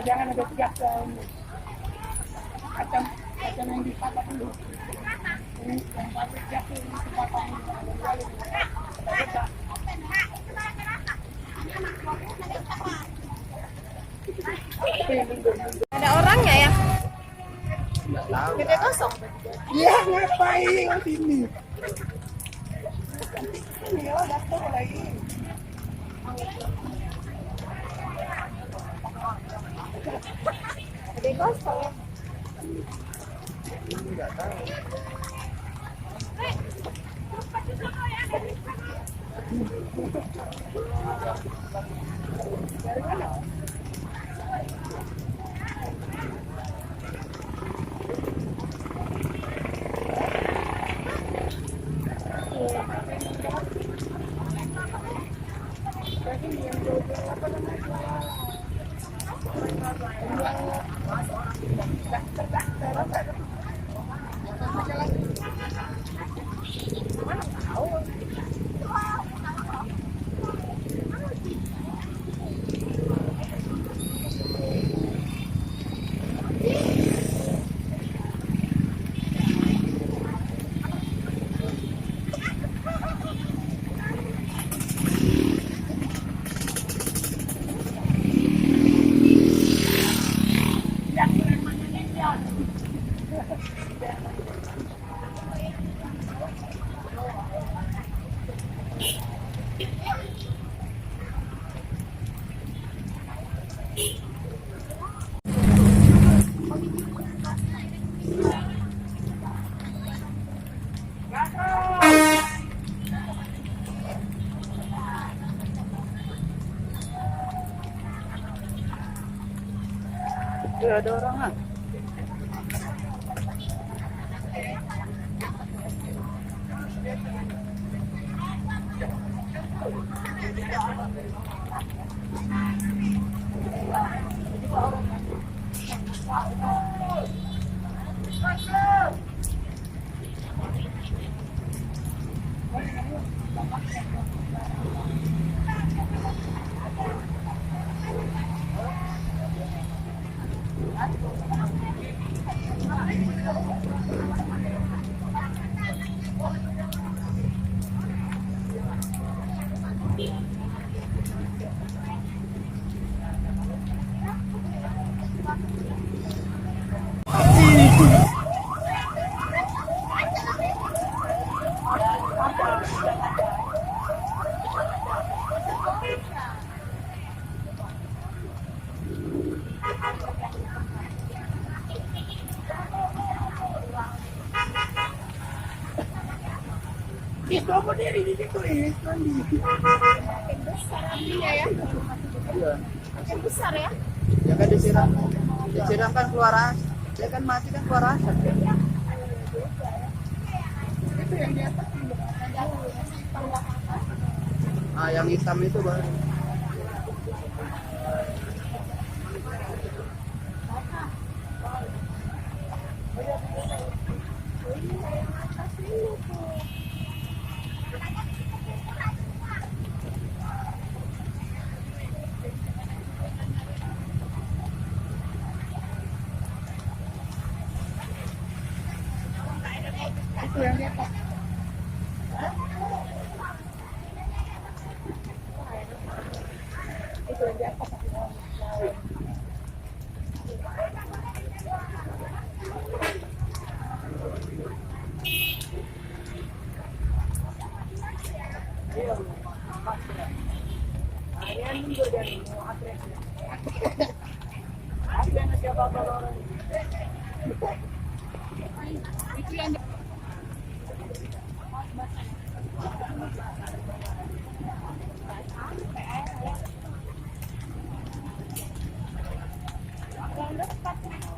jangan ada siap kacang kacang yang dipotong dulu. Ini yang pabrik siap ini dipotong dulu. Ada orangnya ya? Nggak tahu. Gede kosong. Iya, ngapain di sini? Ini oh, datang lagi. Gede kosong ya? Nggak tahu. Ada orang ah. Itu apa diri di situ ini? Makin besar apinya ya? Iya. Makin besar ya? Ya kan disiram kan keluar asap. Dia kan mati kan keluar asap. Itu yang di atas ini. Ah, yang hitam itu baru. Itu yang di atas. Itu yang di atas. Itu yang Yang dekat.